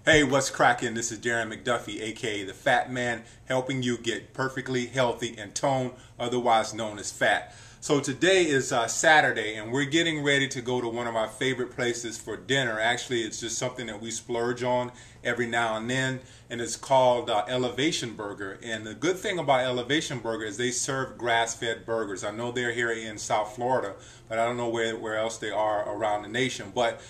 Hey, what's cracking? This is Darren McDuffie, aka the Fat Man, helping you get perfectly healthy and toned, otherwise known as fat. So today is Saturday, and we're getting ready to go to one of our favorite places for dinner. Actually, it's just something that we splurge on every now and then, and it's called Elevation Burger. And the good thing about Elevation Burger is they serve grass-fed burgers. I know they're here in South Florida, but I don't know where else they are around the nation. But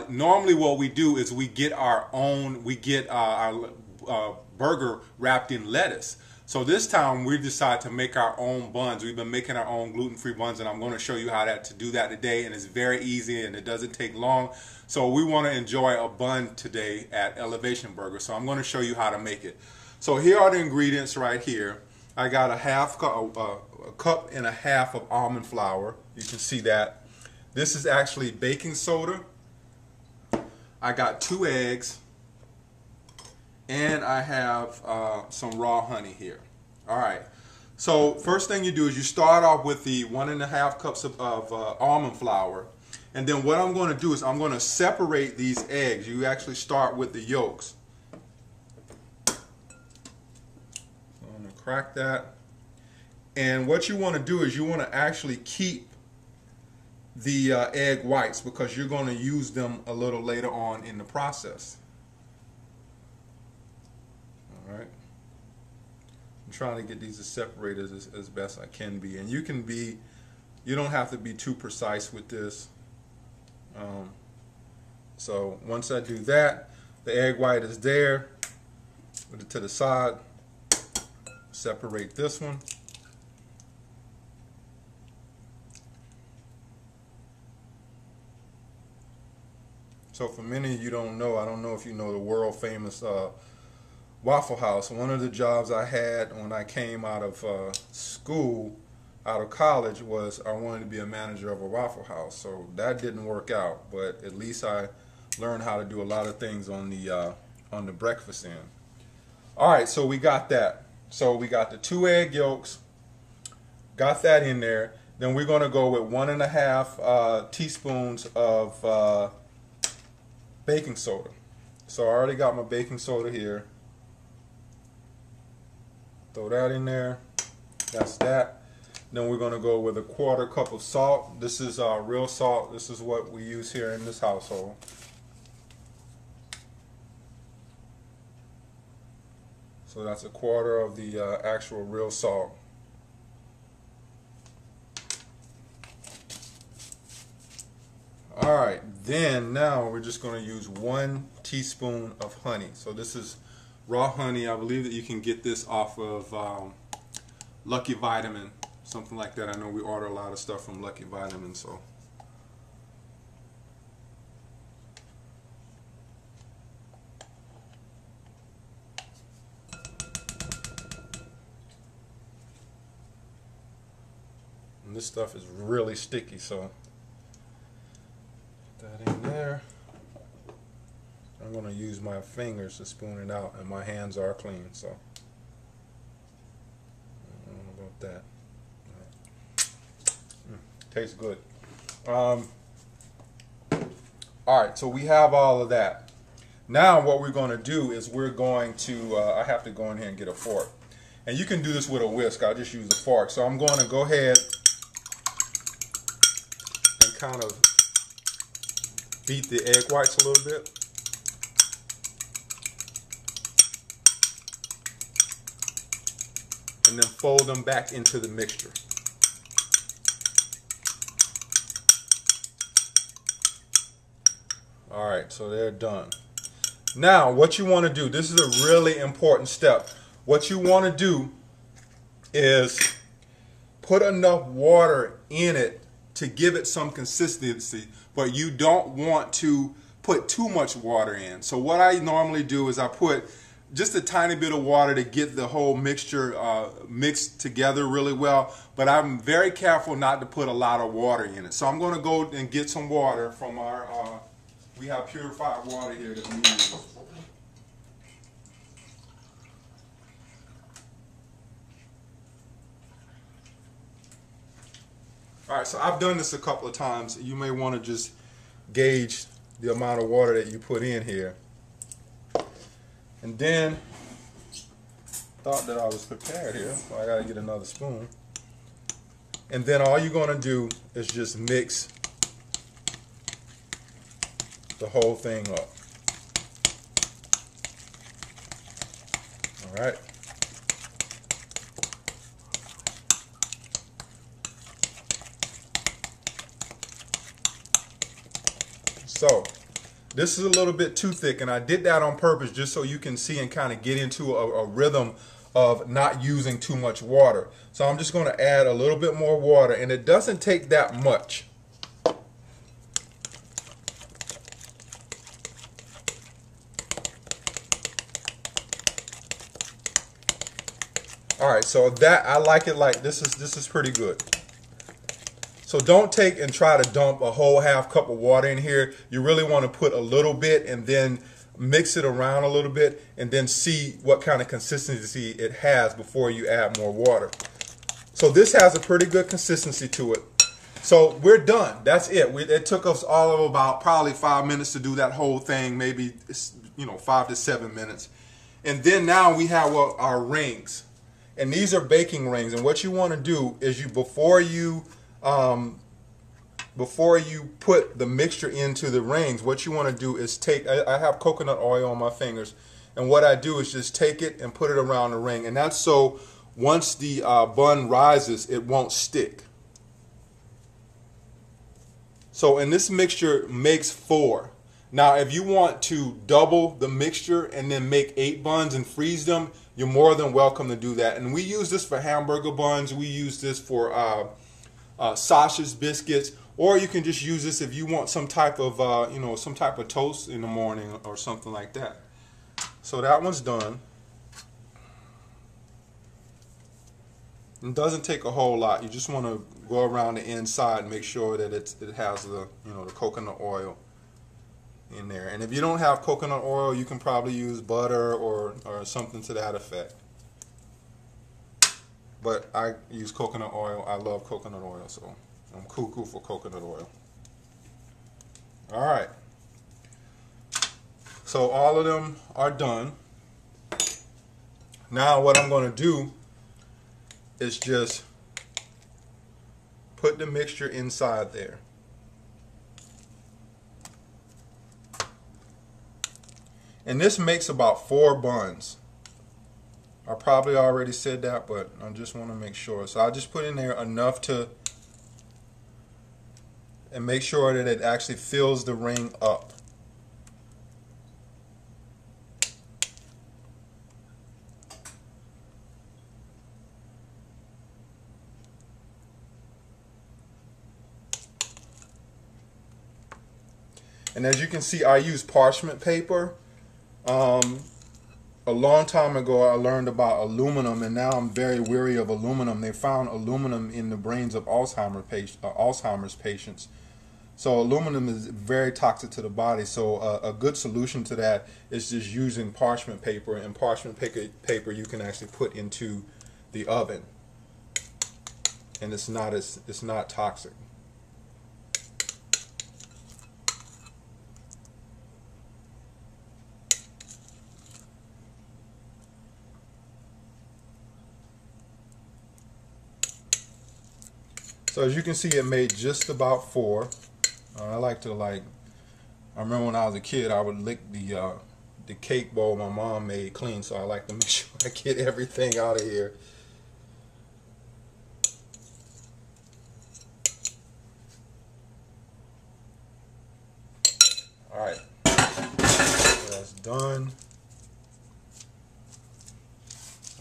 normally what we do is we get our burger wrapped in lettuce. So this time we decided to make our own buns. We've been making our own gluten-free buns, and I'm going to show you how to do that today. And it's very easy and it doesn't take long. So we want to enjoy a bun today at Elevation Burger. So I'm going to show you how to make it. So here are the ingredients right here. I got a cup and a half of almond flour. You can see that. This is actually baking soda. I got 2 eggs. And I have some raw honey here. All right. So first thing you do is you start off with the 1.5 cups of almond flour. And then what I'm going to do is I'm going to separate these eggs. You actually start with the yolks. So I'm going to crack that. And what you want to do is you want to actually keep the egg whites because you're going to use them a little later on in the process. Alright, I'm trying to get these as separated as best I can be, and you don't have to be too precise with this. So once I do that, the egg white is there. Put it to the side. Separate this one. So for many of you don't know, I don't know if you know the world famous Waffle House. One of the jobs I had when I came out of school, out of college, was I wanted to be a manager of a Waffle House. So that didn't work out, but at least I learned how to do a lot of things on the breakfast end. All right, so we got that. So we got the 2 egg yolks, got that in there. Then we're going to go with 1.5 teaspoons of baking soda. So I already got my baking soda here. Throw that in there. That's that. Then we're going to go with 1/4 cup of salt. This is real salt. This is what we use here in this household. So that's 1/4 of the actual real salt. Alright, then now we're just going to use 1 teaspoon of honey. So this is raw honey. I believe that you can get this off of Lucky Vitamin, something like that. I know we order a lot of stuff from Lucky Vitamin, so. And this stuff is really sticky, so put that in there. I'm going to use my fingers to spoon it out, and my hands are clean, so I don't know about that. Tastes good. Alright, so we have all of that. Now what we're going to do is we're going to, I have to go in here and get a fork. And you can do this with a whisk. I'll just use a fork. So I'm going to go ahead and kind of beat the egg whites a little bit. And then fold them back into the mixture. Alright, so they're done. Now, what you want to do, this is a really important step. What you want to do is put enough water in it to give it some consistency, but you don't want to put too much water in. So what I normally do is I put just a tiny bit of water to get the whole mixture mixed together really well, but I'm very careful not to put a lot of water in it. So I'm going to go and get some water from our, we have purified water here that we use. Alright, so I've done this a couple of times. You may want to just gauge the amount of water that you put in here. And then, thought that I was prepared here, so I gotta get another spoon. And then all you're gonna do is just mix the whole thing up. All right. So this is a little bit too thick, and I did that on purpose just so you can see and kind of get into a rhythm of not using too much water. So I'm just going to add a little bit more water, and it doesn't take that much. All right, so that I like it like this is pretty good. So don't take and try to dump a whole half cup of water in here. You really want to put a little bit and then mix it around a little bit and then see what kind of consistency it has before you add more water. So this has a pretty good consistency to it. So we're done. That's it. It took us all of about probably 5 minutes to do that whole thing, maybe 5 to 7 minutes. And then now we have our rings. And these are baking rings. And what you want to do is before you put the mixture into the rings, what you want to do is I have coconut oil on my fingers, and what I do is just take it and put it around the ring, and that's so once the bun rises, it won't stick. So, and this mixture makes 4. Now, if you want to double the mixture and then make 8 buns and freeze them, you're more than welcome to do that. And we use this for hamburger buns. We use this for sausage biscuits, or you can just use this if you want some type of some type of toast in the morning or something like that. So that one's done. It doesn't take a whole lot. You just want to go around the inside and make sure that it has the the coconut oil in there. And if you don't have coconut oil, you can probably use butter or something to that effect. But I use coconut oil. I love coconut oil, so I'm cuckoo for coconut oil. All right. So all of them are done. Now what I'm going to do is just put the mixture inside there. And this makes about 4 buns. I probably already said that, but I just want to make sure. So I just put in there enough and make sure that it actually fills the ring up. And as you can see, I use parchment paper. A long time ago, I learned about aluminum, and now I'm very weary of aluminum. They found aluminum in the brains of Alzheimer's patients. So aluminum is very toxic to the body. So a good solution to that is just using parchment paper. And parchment paper you can actually put into the oven, and it's not toxic. So as you can see, it made just about 4. I remember when I was a kid, I would lick the cake bowl my mom made clean, so I like to make sure I get everything out of here. All right, so that's done.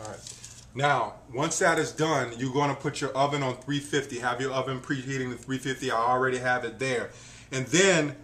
All right. Now, once that is done, you're going to put your oven on 350. Have your oven preheating to 350. I already have it there. And then,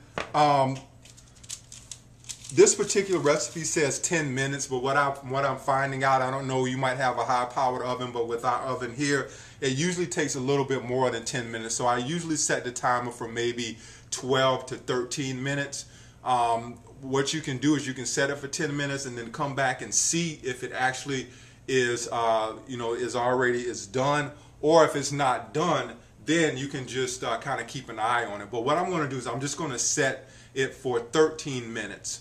this particular recipe says 10 minutes, but what I'm finding out, I don't know, you might have a high-powered oven, but with our oven here, it usually takes a little bit more than 10 minutes. So I usually set the timer for maybe 12 to 13 minutes. What you can do is you can set it for 10 minutes and then come back and see if it actually is is done, or if it's not done, then you can just kind of keep an eye on it. But what I'm going to do is I'm just going to set it for 13 minutes,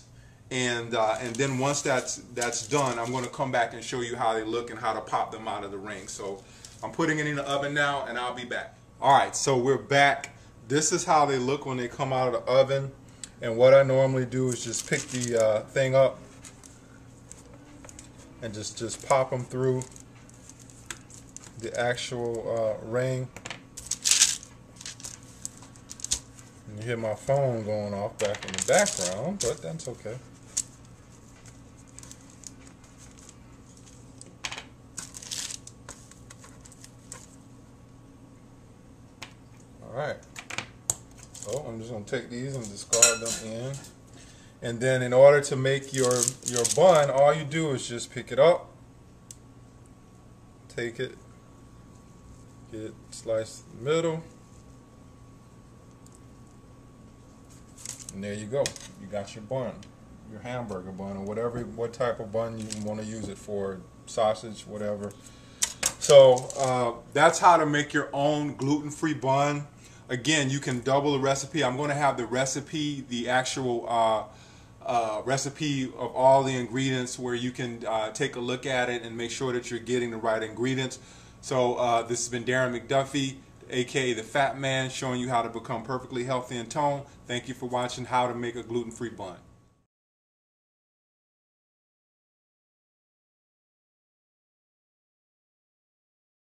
And then once that's done, I'm going to come back and show you how they look and how to pop them out of the ring. So I'm putting it in the oven now, and I'll be back. All right, so we're back. This is how they look when they come out of the oven. And what I normally do is just pick the thing up and just pop them through the actual ring. And you hear my phone going off back in the background, but that's okay. Alright, so I'm just going to take these and discard them in. And then in order to make your bun, all you do is just pick it up, take it, get it sliced in the middle, and there you go. You got your bun, your hamburger bun, or what type of bun you want to use it for, sausage, whatever. So that's how to make your own gluten-free bun. Again, you can double the recipe. I'm going to have the recipe, the actual recipe of all the ingredients, where you can take a look at it and make sure that you're getting the right ingredients. So this has been Darren McDuffie, aka the Fat Man, showing you how to become perfectly healthy and toned. Thank you for watching How to Make a Gluten-Free Bun.